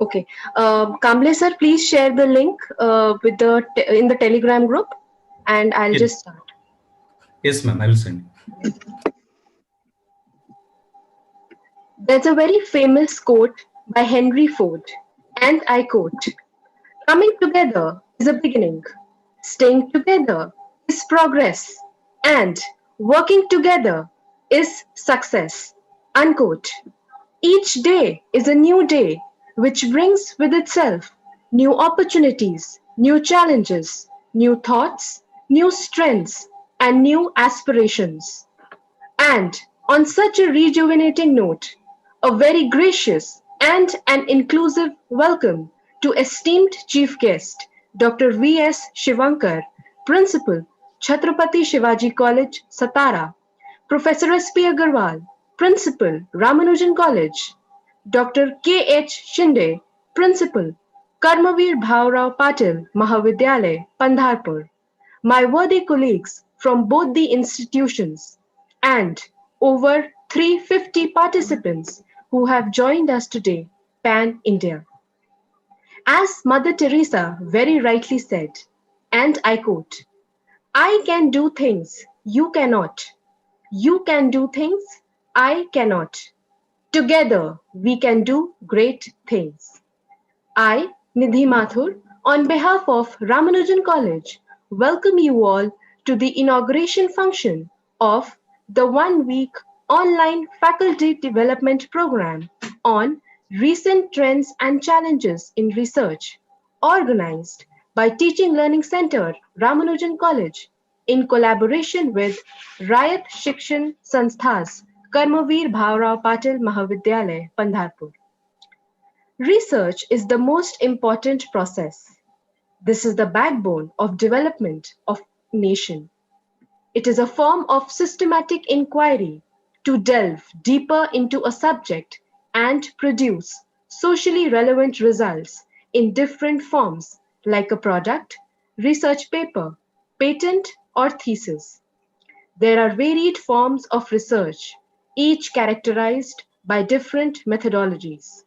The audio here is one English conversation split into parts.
Okay. Kamble sir, please share the link with in the Telegram group, and I'll Yes, just start. yes, ma'am. I will send. There's a very famous quote by Henry Ford, and I quote: "Coming together is a beginning, staying together is progress, and working together is success." Unquote. Each day is a new day, which brings with itself new opportunities, new challenges, new thoughts, new strengths, and new aspirations. And on such a rejuvenating note, a very gracious and an inclusive welcome to esteemed chief guest, Dr. V.S. Shivankar, Principal, Chhatrapati Shivaji College, Satara, Professor S.P. Agarwal, Principal, Ramanujan College, Dr. K.H. Shinde, Principal, Karmavir Bhavrao Patil Mahavidyalaya, Pandharpur, my worthy colleagues from both the institutions, and over 350 participants who have joined us today, Pan India. As Mother Teresa very rightly said, and I quote, "I can do things you cannot. You can do things I cannot. Together we can do great things." I, Nidhi Mathur, on behalf of Ramanujan College, welcome you all to the inauguration function of the 1 week online faculty development program on recent trends and challenges in research, organized by Teaching Learning Center, Ramanujan College, in collaboration with Rayat Shikshan Sansthas, Karmavir Bhavrao Patil Mahavidyalaya, Pandharpur. Research is the most important process. This is the backbone of development of nation. It is a form of systematic inquiry to delve deeper into a subject and produce socially relevant results in different forms like a product, research paper, patent, or thesis. There are varied forms of research, each characterized by different methodologies.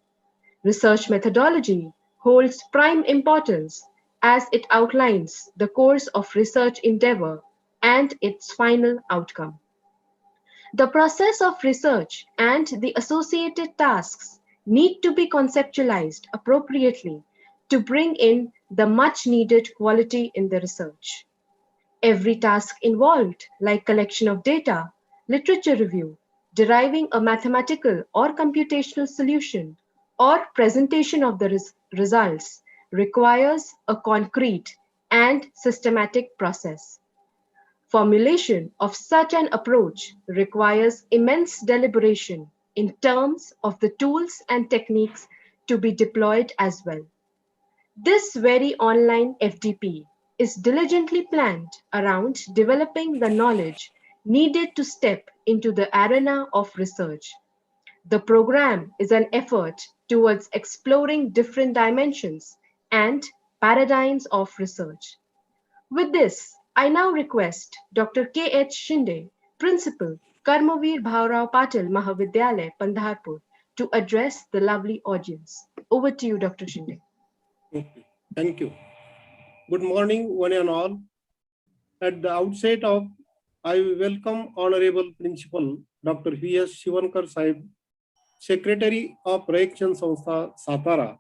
Research methodology holds prime importance as it outlines the course of research endeavor and its final outcome. The process of research and the associated tasks need to be conceptualized appropriately to bring in the much needed quality in the research. Every task involved, like collection of data, literature review, deriving a mathematical or computational solution, or presentation of the results, requires a concrete and systematic process. Formulation of such an approach requires immense deliberation in terms of the tools and techniques to be deployed as well. This very online FDP is diligently planned around developing the knowledge needed to step into the arena of research. The program is an effort towards exploring different dimensions and paradigms of research. With this, I now request Dr. K. H. Shinde, Principal, Karmavir Bhavrao Patil Mahavidyalaya, Pandharpur, to address the lovely audience. Over to you, Dr. Shinde. Okay. Thank you. Good morning, one and all. At the outset of, I welcome Honorable Principal Dr. V.S. Shivankar Sahib, Secretary of Reaction Sanstha, Satara,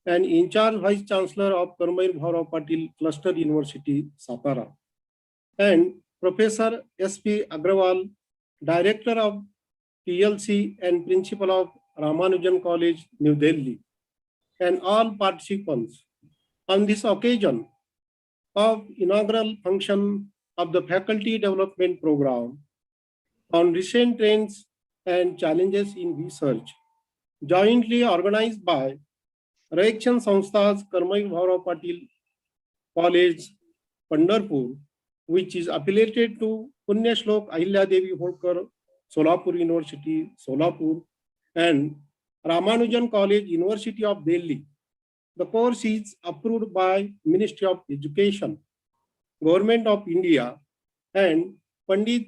and in charge Vice Chancellor of Karmavir Bhavrao Patil Cluster University, Satara, and Professor S.P. Agrawal, Director of PLC and Principal of Ramanujan College, New Delhi, and all participants. On this occasion of inaugural function of the Faculty Development Program on recent trends and challenges in research, jointly organized by Reaction Sanstha's Karmavir Bhavrao Patil College, Pandharpur, which is affiliated to Punya Shlok Ahilya Devi Holkar, Solapur University, Solapur, and Ramanujan College, University of Delhi. The course is approved by Ministry of Education, Government of India, and Pandit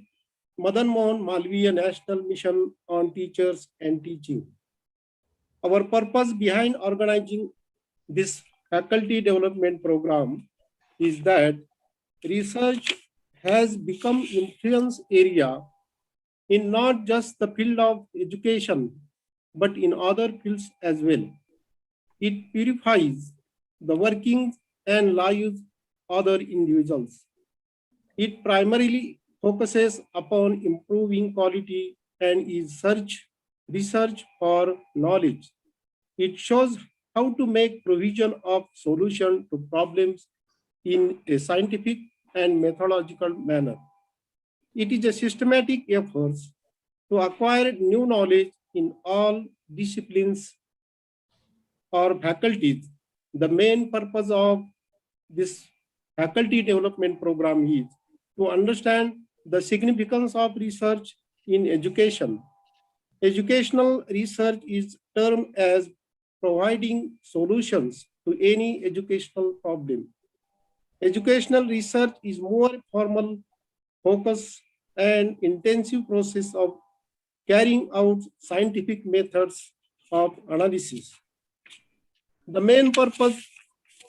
Madan Mohan Malviya National Mission on Teachers and Teaching. Our purpose behind organizing this faculty development program is that research has become influence area in not just the field of education, but in other fields as well. It purifies the workings and lives other individuals. It primarily focuses upon improving quality and is research for knowledge. It shows how to make provision of solution to problems in a scientific and methodological manner. It is a systematic effort to acquire new knowledge in all disciplines or faculties. The main purpose of this faculty development program is to understand the significance of research in education. Educational research is termed as providing solutions to any educational problem. Educational research is more formal, focused, and intensive process of carrying out scientific methods of analysis. The main purpose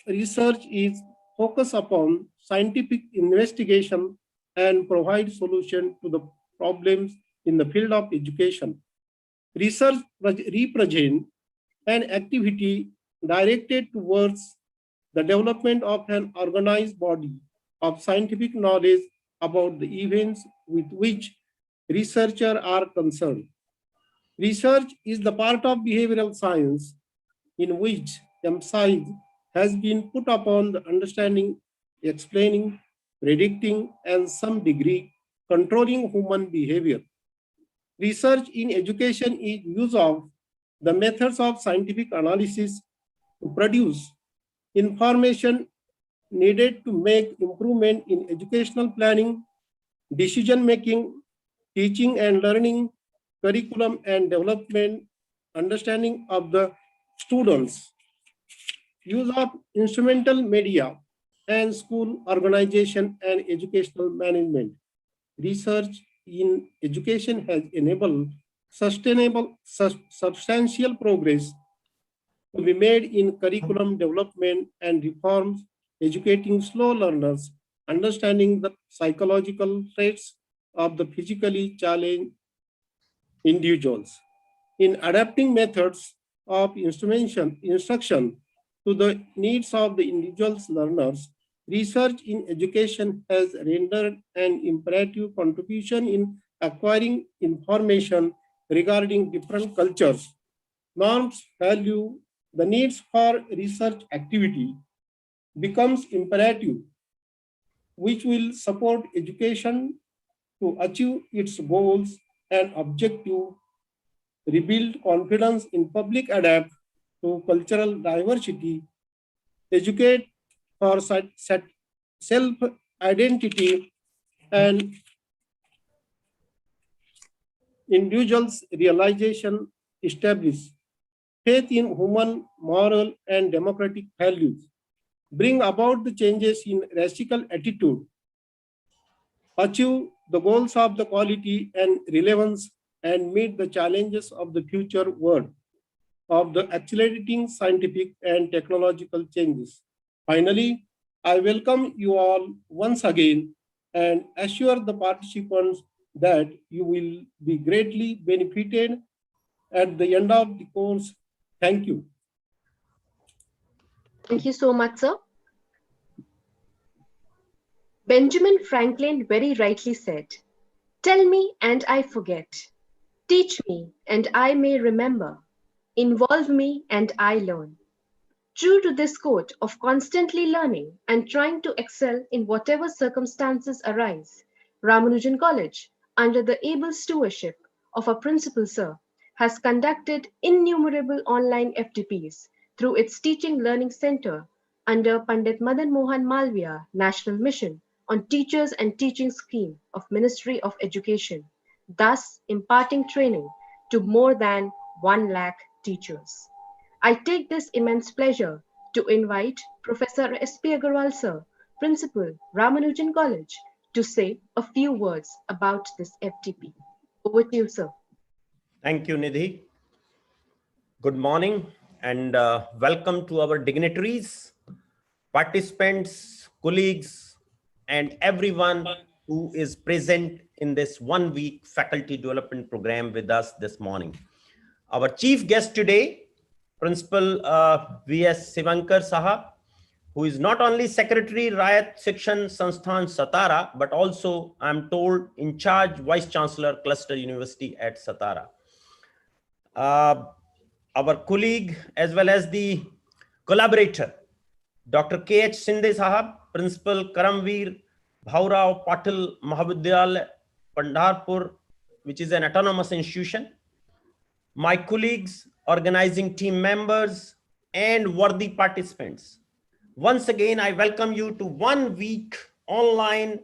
research is focus upon scientific investigation and provide solution to the problems in the field of education. Research represent an activity directed towards the development of an organized body of scientific knowledge about the events with which researchers are concerned. Research is the part of behavioral science in which emphasis has been put upon the understanding, explaining, predicting, and some degree controlling human behavior. Research in education is use of the methods of scientific analysis to produce information needed to make improvement in educational planning, decision making, teaching and learning, curriculum and development, understanding of the students, use of instrumental media, and school organization and educational management. Research in education has enabled substantial progress to be made in curriculum development and reforms, educating slow learners, understanding the psychological traits of the physically challenged individuals, in adapting methods of instruction to the needs of the individual's learners. Research in education has rendered an imperative contribution in acquiring information regarding different cultures, norms, value. The needs for research activity becomes imperative, which will support education to achieve its goals and objective, rebuild confidence in public, adapt to cultural diversity, educate for self-identity, and individuals' realization, establish faith in human moral and democratic values, bring about the changes in racial attitude, achieve the goals of the quality and relevance, and meet the challenges of the future world of the accelerating scientific and technological changes. Finally, I welcome you all once again and assure the participants that you will be greatly benefited at the end of the course. Thank you. Thank you so much, sir. Benjamin Franklin very rightly said, "Tell me and I forget. Teach me and I may remember. Involve me and I learn." True to this quote of constantly learning and trying to excel in whatever circumstances arise, Ramanujan College, under the able stewardship of our principal sir, has conducted innumerable online FTPs through its Teaching Learning Center under Pandit Madan Mohan Malviya National Mission on Teachers and Teaching Scheme of Ministry of Education, thus imparting training to more than 1 lakh teachers. I take this immense pleasure to invite Professor S.P. Agarwal sir, Principal, Ramanujan College, to say a few words about this FTP. Over to you, sir. Thank you, Nidhi. Good morning and welcome to our dignitaries, participants, colleagues, and everyone who is present in this 1 week faculty development program with us this morning. Our chief guest today, Principal V.S. Sivankar Sahab, who is not only Secretary Rayat Shikshan Sansthan Satara, but also, I'm told, in charge Vice Chancellor Cluster University at Satara. Our colleague as well as the collaborator, Dr. K.H. Shinde Sahab, Principal Karamveer Bhaurao Patil Mahavidyalaya, Pandharpur, which is an autonomous institution. My colleagues, organizing team members, and worthy participants. Once again, I welcome you to 1 week online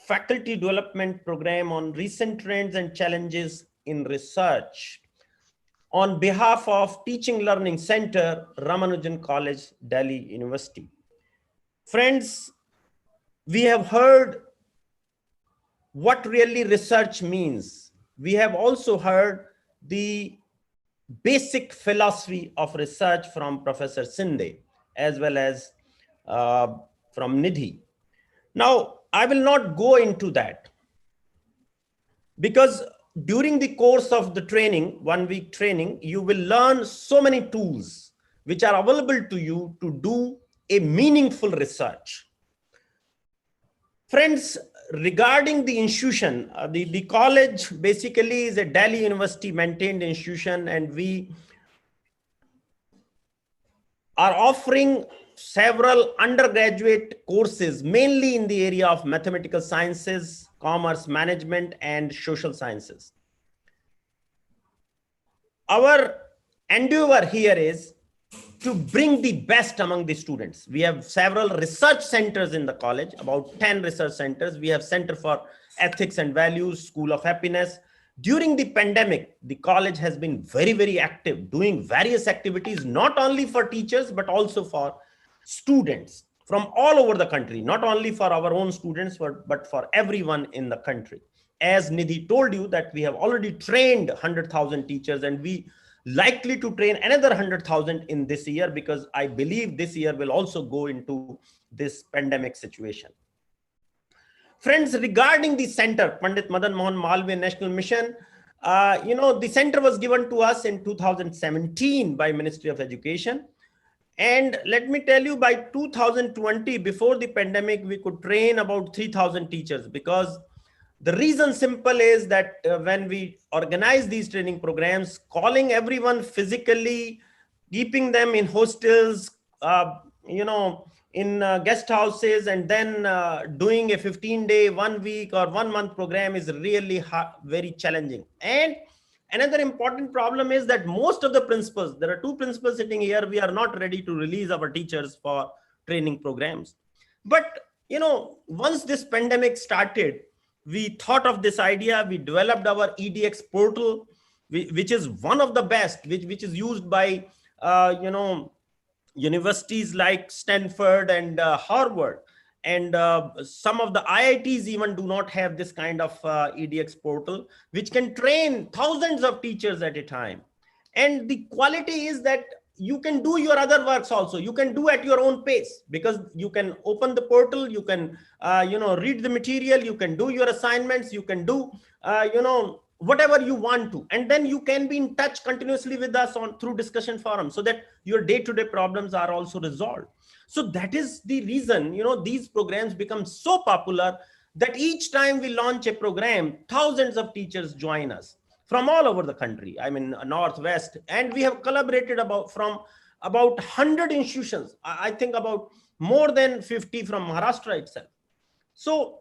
faculty development program on recent trends and challenges in research. On behalf of Teaching Learning Center, Ramanujan College, Delhi University. Friends, we have heard what really research means. We have also heard the basic philosophy of research from Professor Shinde, as well as from Nidhi. Now, I will not go into that because during the course of the training, 1 week training, you will learn so many tools which are available to you to do a meaningful research. Friends, regarding the institution, the college basically is a Delhi University maintained institution, and we are offering several undergraduate courses, mainly in the area of mathematical sciences, commerce management, and social sciences. Our endeavor here is to bring the best among the students. We have several research centers in the college, about 10 research centers. We have Center for Ethics and Values, School of Happiness. During the pandemic, the college has been very, very active, doing various activities, not only for teachers, but also for students from all over the country, not only for our own students, but for everyone in the country. As Nidhi told you that we have already trained 100,000 teachers, and we likely to train another 100,000 in this year, because I believe this year will also go into this pandemic situation. Friends, regarding the center, Pandit Madan Mohan Malviya National Mission, the center was given to us in 2017 by Ministry of Education. And let me tell you, by 2020, before the pandemic, we could train about 3,000 teachers, because the reason simple is that when we organize these training programs, calling everyone physically, keeping them in hostels, in guest houses, and then doing a 15-day, 1 week or 1 month program is really very challenging. And another important problem is that most of the principals, there are 2 principals sitting here, we are not ready to release our teachers for training programs. But, once this pandemic started, we thought of this idea, we developed our EDX portal, which is one of the best, which is used by, universities like Stanford and Harvard. And some of the IITs even do not have this kind of EDX portal, which can train thousands of teachers at a time. And the quality is that you can do your other works also. You can do at your own pace, because you can open the portal, you can, read the material, you can do your assignments, you can do, whatever you want to. And then you can be in touch continuously with us through discussion forums, so that your day-to-day problems are also resolved. So that is the reason, these programs become so popular that each time we launch a program, thousands of teachers join us from all over the country. I mean, Northwest, and we have collaborated from about 100 institutions. I think about more than 50 from Maharashtra itself. So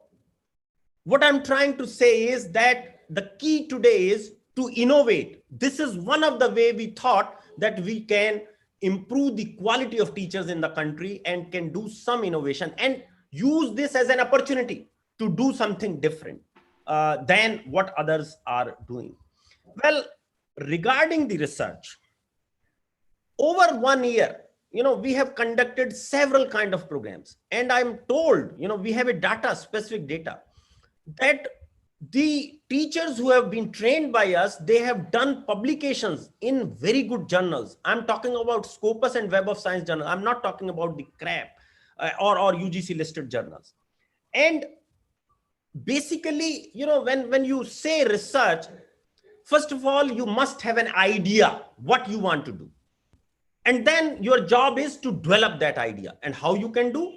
what I'm trying to say is that the key today is to innovate. This is one of the way we thought that we can improve the quality of teachers in the country and can do some innovation and use this as an opportunity to do something different than what others are doing. Well, regarding the research, over 1 year, we have conducted several kind of programs, and I'm told, we have a specific data, that the teachers who have been trained by us, they have done publications in very good journals. I'm talking about Scopus and Web of Science journal. I'm not talking about the crap or UGC listed journals. And basically, when you say research, first of all, you must have an idea what you want to do. And then your job is to develop that idea. And how you can do?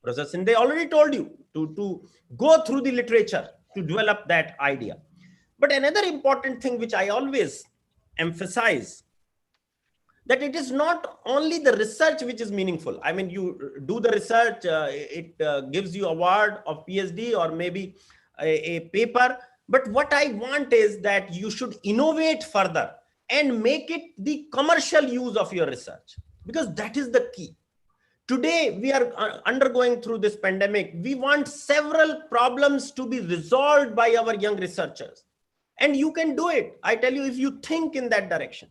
Professor Sinde already told you to go through the literature to develop that idea. But another important thing which I always emphasize, that it is not only the research which is meaningful. I mean, you do the research, it gives you award of PhD or maybe a paper. But what I want is that you should innovate further and make it the commercial use of your research, because that is the key. Today, we are undergoing through this pandemic. We want several problems to be resolved by our young researchers. And you can do it, I tell you, if you think in that direction.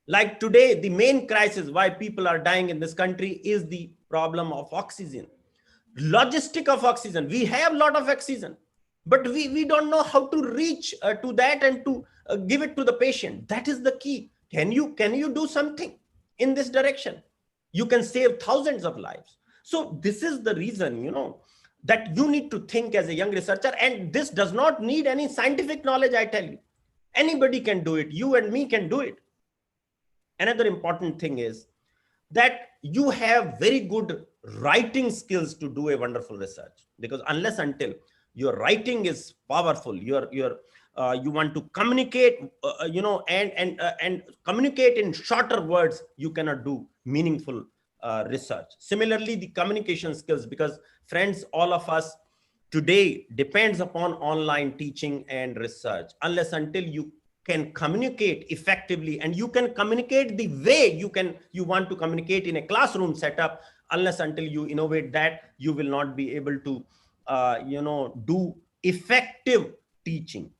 Like today, the main crisis why people are dying in this country is the problem of oxygen. Logistic of oxygen. We have a lot of oxygen, but we don't know how to reach to that and to give it to the patient. That is the key. Can you do something in this direction? You can save thousands of lives. So this is the reason, that you need to think as a young researcher. And this does not need any scientific knowledge, I tell you. Anybody can do it. You and me can do it. Another important thing is that you have very good writing skills to do a wonderful research, because unless until your writing is powerful, you want to communicate, and communicate in shorter words, you cannot do meaningful research. Similarly, the communication skills, because friends, all of us today depends upon online teaching and research. Unless until you can communicate effectively, and you can communicate the way you want to communicate in a classroom setup, unless until you innovate that, you will not be able to do effective teaching.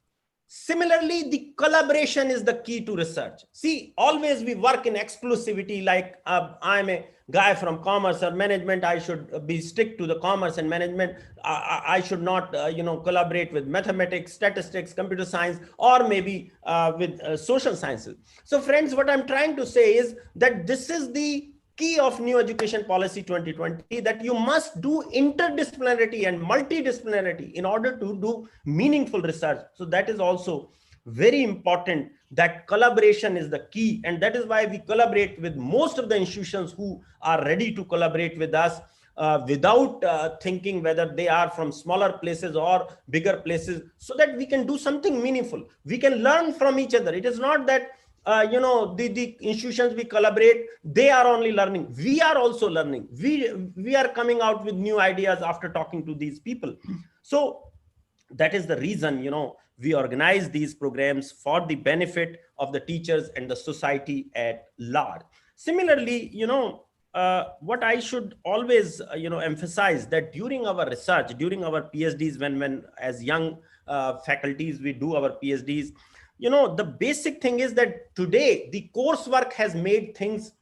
Similarly, the collaboration is the key to research. See, always we work in exclusivity, like I'm a guy from commerce or management, I should be strict to the commerce and management. I should not, collaborate with mathematics, statistics, computer science, or maybe with social sciences. So friends, what I'm trying to say is that this is the key of New Education Policy 2020, that you must do interdisciplinarity and multidisciplinarity in order to do meaningful research. So that is also very important, that collaboration is the key. And that is why we collaborate with most of the institutions who are ready to collaborate with us without thinking whether they are from smaller places or bigger places, so that we can do something meaningful. We can learn from each other. It is not that the institutions we collaborate, they are only learning. We are also learning. We are coming out with new ideas after talking to these people. So that is the reason, we organize these programs for the benefit of the teachers and the society at large. Similarly, what I should always, emphasize, that during our research, during our PhDs, when as young faculties, we do our PhDs, the basic thing is that today the coursework has made things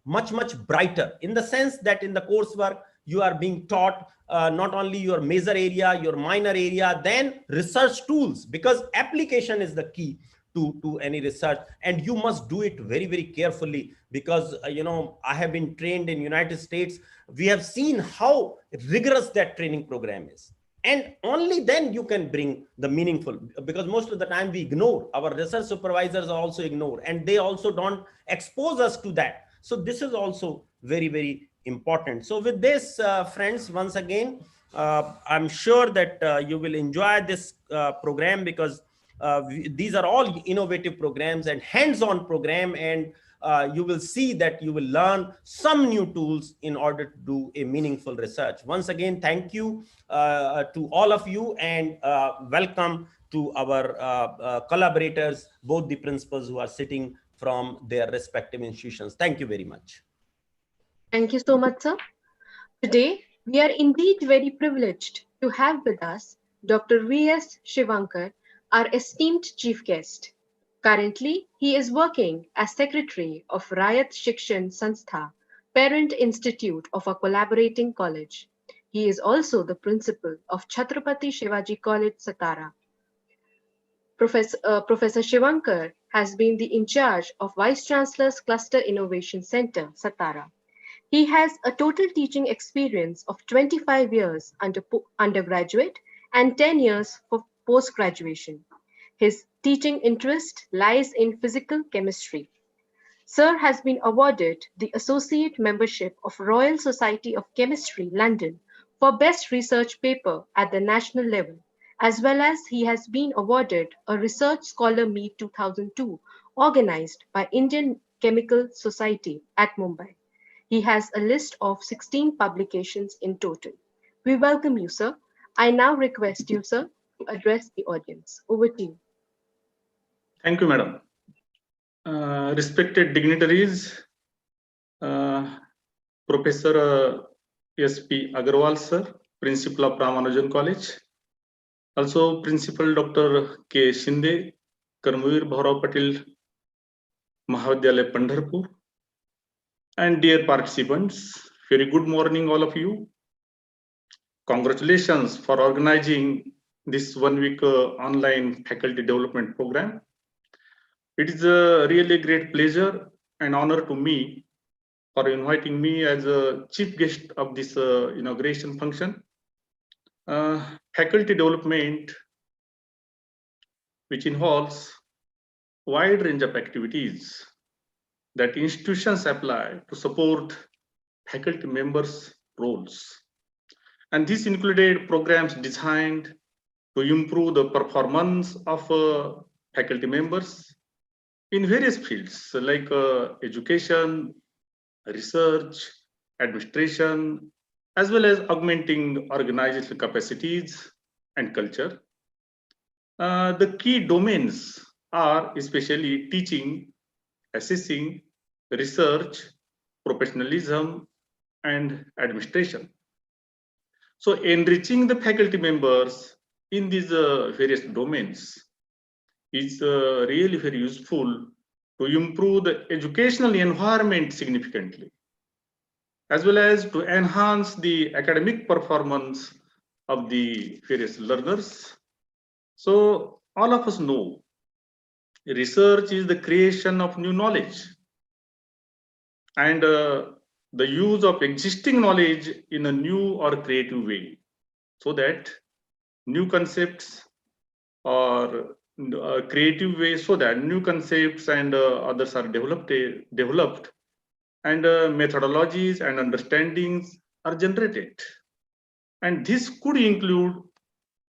much, much brighter, in the sense that in the coursework, you are being taught not only your major area, your minor area, then research tools, because application is the key to any research. And you must do it very, very carefully, because, I have been trained in United States. We have seen how rigorous that training program is. And only then you can bring the meaningful, because most of the time we ignore, our research supervisors are also ignore, and they also don't expose us to that. So this is also very, very important. So with this, friends, once again, I'm sure that you will enjoy this program, because these are all innovative programs and hands-on program, and you will see that you will learn some new tools in order to do a meaningful research. Once again, thank you to all of you, and welcome to our collaborators, both the principals who are sitting from their respective institutions. Thank you very much. Thank you so much, sir. Today, we are indeed very privileged to have with us Dr. V.S. Shivankar, our esteemed chief guest. Currently, he is working as secretary of Rayat Shikshan Sanstha, parent institute of a collaborating college. He is also the principal of Chhatrapati Shivaji College, Satara. Professor Shivankar has been in charge of Vice Chancellor's Cluster Innovation Center, Satara. He has a total teaching experience of 25 years undergraduate and 10 years for post-graduation. His teaching interest lies in physical chemistry. Sir has been awarded the Associate Membership of Royal Society of Chemistry, London, for Best Research Paper at the national level, as well as he has been awarded a Research Scholar Meet 2002 organized by Indian Chemical Society at Mumbai. He has a list of 16 publications in total. We welcome you, sir. I now request you, sir, to address the audience. Over to you. Thank you, madam. Respected dignitaries, Professor S.P. Agarwal, sir, Principal of Ramanujan College, also Principal Dr. K. Shinde, Karmveer Bhaurao Patil Mahavidyalaya, Pandharpur, and dear participants, very good morning, all of you. Congratulations for organizing this 1 week online faculty development program. It is a really great pleasure and honor to me for inviting me as a chief guest of this inauguration function. Faculty development, which involves wide range of activities that institutions apply to support faculty members' roles. And this included programs designed to improve the performance of faculty members in various fields like education, research, administration, as well as augmenting organizational capacities and culture. The key domains are especially teaching, assessing, research, professionalism, and administration. So enriching the faculty members in these various domains is really very useful to improve the educational environment significantly, as well as to enhance the academic performance of the various learners. So all of us know research is the creation of new knowledge and the use of existing knowledge in a new or creative way, so that new concepts or creative ways, so that new concepts and others are developed and methodologies and understandings are generated. And this could include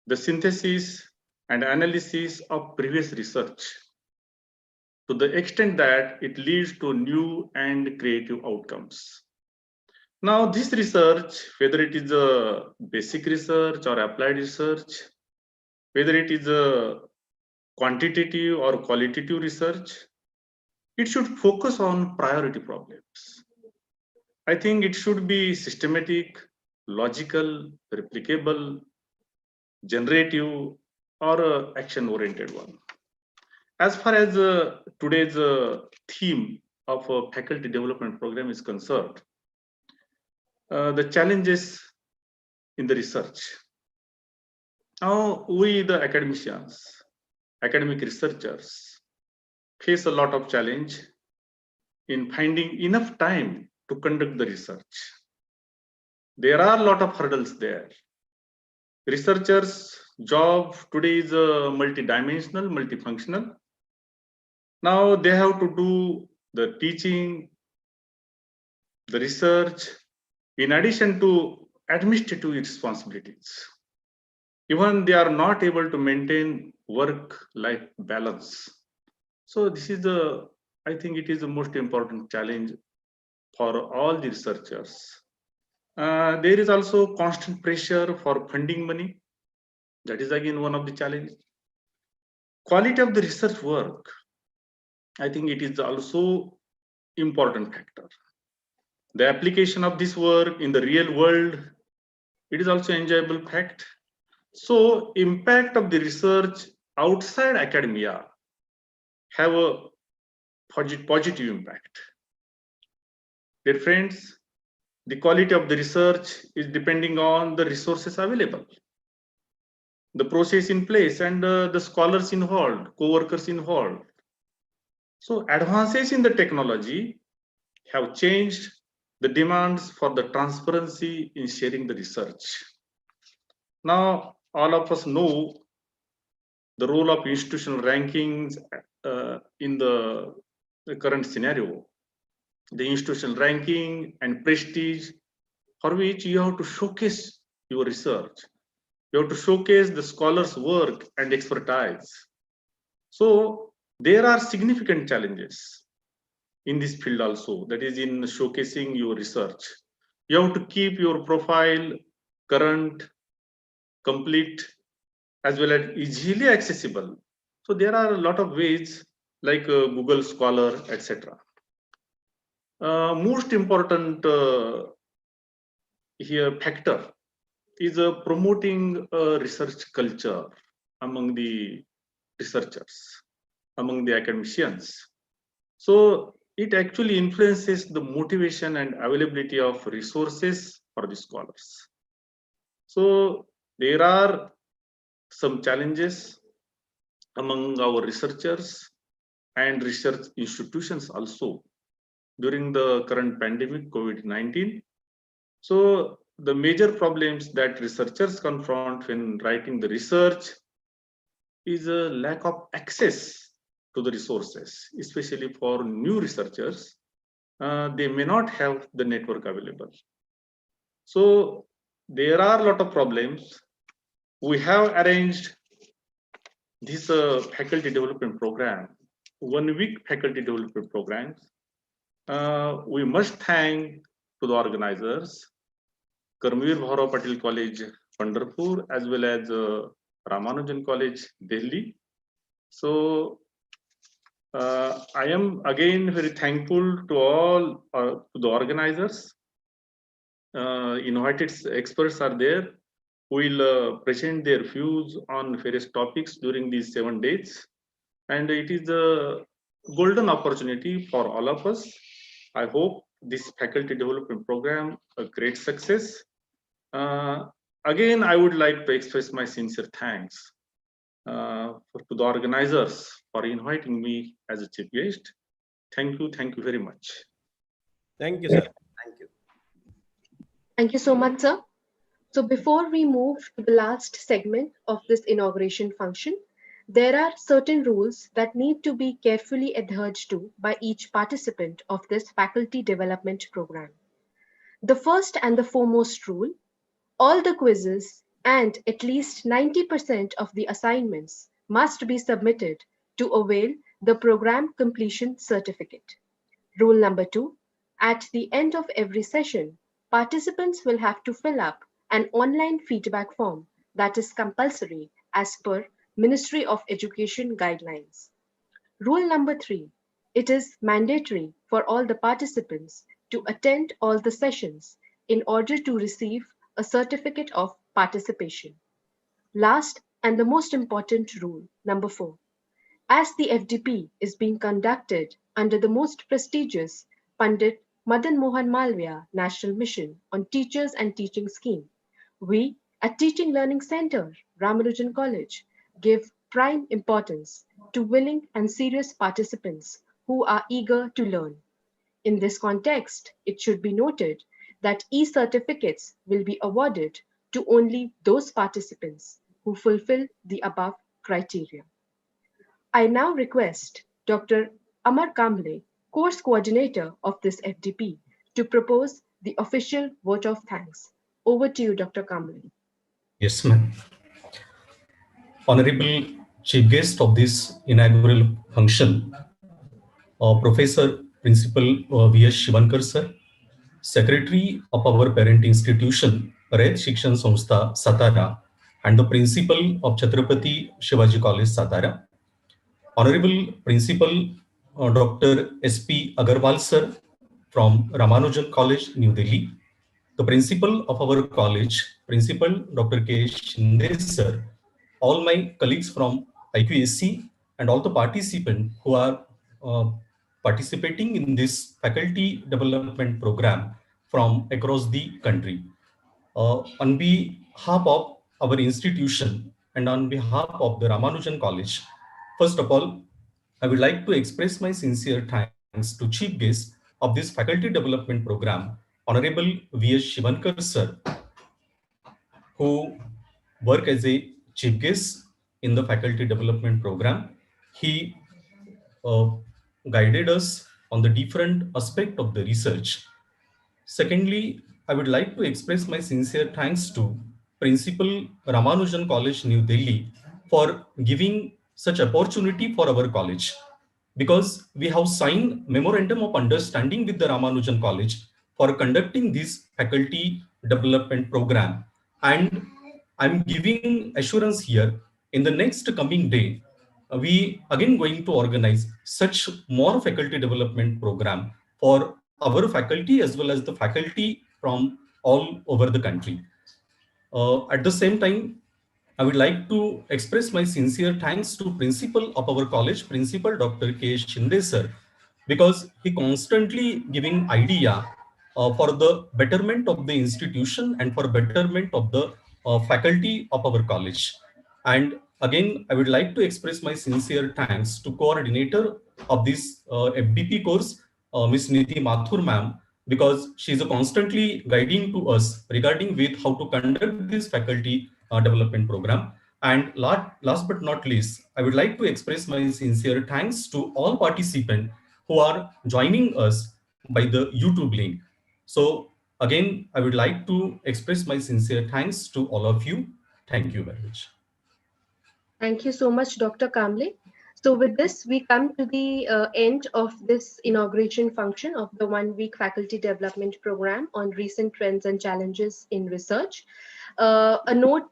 the synthesis and analysis of previous research to the extent that it leads to new and creative outcomes. Now, this research, whether it is a basic research or applied research, whether it is a quantitative or qualitative research, it should focus on priority problems. I think it should be systematic, logical, replicable, generative, or action-oriented one. As far as today's theme of a faculty development program is concerned, the challenges in the research. Now, we, the academicians, academic researchers, face a lot of challenge in finding enough time to conduct the research. There are a lot of hurdles there. Researchers' job today is multidimensional, multifunctional. Now they have to do the teaching, the research, in addition to administrative responsibilities. Even they are not able to maintain work-life balance. So this is I think it is the most important challenge for all the researchers. There is also constant pressure for funding money. That is again one of the challenges. Quality of the research work, I think it is also important factor. The application of this work in the real world, it is also enjoyable fact. So impact of the research outside academia have a positive impact. Dear friends, the quality of the research is depending on the resources available, the process in place, and the scholars involved, co-workers involved. So advances in the technology have changed the demands for the transparency in sharing the research. Now, all of us know the role of institutional rankings in the current scenario. The institutional ranking and prestige for which you have to showcase your research. You have to showcase the scholar's work and expertise. So there are significant challenges in this field also, that is in showcasing your research. You have to keep your profile current, complete, as well as easily accessible. So there are a lot of ways like Google Scholar, etc. Most important here factor is promoting a research culture among the researchers, among the academicians. So it actually influences the motivation and availability of resources for the scholars. So there are some challenges among our researchers and research institutions also during the current pandemic, COVID-19. So the major problems that researchers confront when writing the research is a lack of access to the resources, especially for new researchers. They may not have the network available. So there are a lot of problems. We have arranged this faculty development program, 1 week faculty development programs. We must thank to the organizers, Karmveer Bhaurao Patel College, Pandharpur, as well as Ramanujan College, Delhi. So I am again very thankful to all to the organizers. Invited experts are there who will present their views on various topics during these 7 days. And it is a golden opportunity for all of us. I hope this faculty development program a great success. Again, I would like to express my sincere thanks to the organizers for inviting me as a chief guest. Thank you very much. Thank you, sir. Thank you. Thank you so much, sir. So before we move to the last segment of this inauguration function, there are certain rules that need to be carefully adhered to by each participant of this faculty development program. The first and the foremost rule: all the quizzes and at least 90% of the assignments must be submitted to avail the program completion certificate. Rule number 2: at the end of every session, participants will have to fill up an online feedback form that is compulsory as per Ministry of Education guidelines. Rule number 3: it is mandatory for all the participants to attend all the sessions in order to receive a certificate of participation. Last and the most important rule, number 4: as the FDP is being conducted under the most prestigious Pandit Madan Mohan Malviya National Mission on Teachers and Teaching Scheme, we at Teaching Learning Center, Ramanujan College, give prime importance to willing and serious participants who are eager to learn. In this context, it should be noted that e-certificates will be awarded to only those participants who fulfill the above criteria. I now request Dr. Amar Kamble, course coordinator of this FDP, to propose the official vote of thanks. Over to you, Dr. Kamble. Yes, ma'am. Honorable Chief Guest of this inaugural function, Professor Principal V.S. Shivankar sir, Secretary of our parent institution, Rayat Shikshan Samstha, Satara, and the Principal of Chhatrapati Shivaji College, Satara. Honorable Principal Dr. S.P. Agarwal sir from Ramanujan College, New Delhi. The Principal of our college, Principal Dr. K. Shinde sir, all my colleagues from IQAC, and all the participants who are participating in this faculty development program from across the country. On behalf of our institution and on behalf of the Ramanujan College, first of all, I would like to express my sincere thanks to Chief Guest of this Faculty Development Program, Honorable V.S. Shivankar Sir, who work as a Chief Guest in the Faculty Development Program. He guided us on the different aspect of the research. Secondly, I would like to express my sincere thanks to Principal Ramanujan College, New Delhi, for giving such opportunity for our college, because we have signed memorandum of understanding with the Ramanujan College for conducting this faculty development program. And I'm giving assurance here, in the next coming day, we again going to organize such more faculty development program for our faculty as well as the faculty from all over the country. At the same time, I would like to express my sincere thanks to principal of our college, Principal Dr. K. Shinde sir, because he constantly giving idea for the betterment of the institution and for betterment of the faculty of our college. And again, I would like to express my sincere thanks to coordinator of this FDP course, Ms. Nidhi Mathur ma'am, because she is constantly guiding to us regarding with how to conduct this faculty development program. And last but not least, I would like to express my sincere thanks to all participants who are joining us by the YouTube link. So again, I would like to express my sincere thanks to all of you. Thank you very much. Thank you so much, Dr. Kamble. So with this, we come to the end of this inauguration function of the 1-week faculty development program on recent trends and challenges in research. A note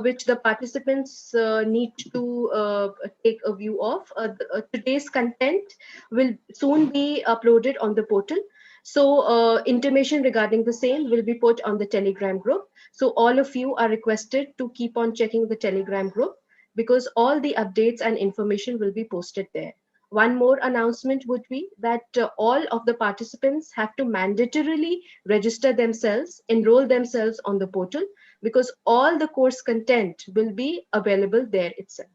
which the participants need to take a view of, today's content will soon be uploaded on the portal. So information regarding the same will be put on the Telegram group. So all of you are requested to keep on checking the Telegram group, because all the updates and information will be posted there. One more announcement would be that all of the participants have to mandatorily register themselves, enroll themselves on the portal, because all the course content will be available there itself.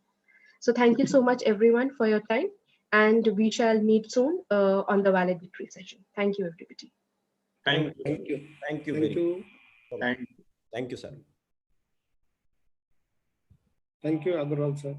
So thank you so much everyone for your time, and we shall meet soon on the valedictory session. Thank you everybody. Thank you. Thank you. Thank you. Thank you. Thank you. Thank you, sir. Thank you, Agarwal sir.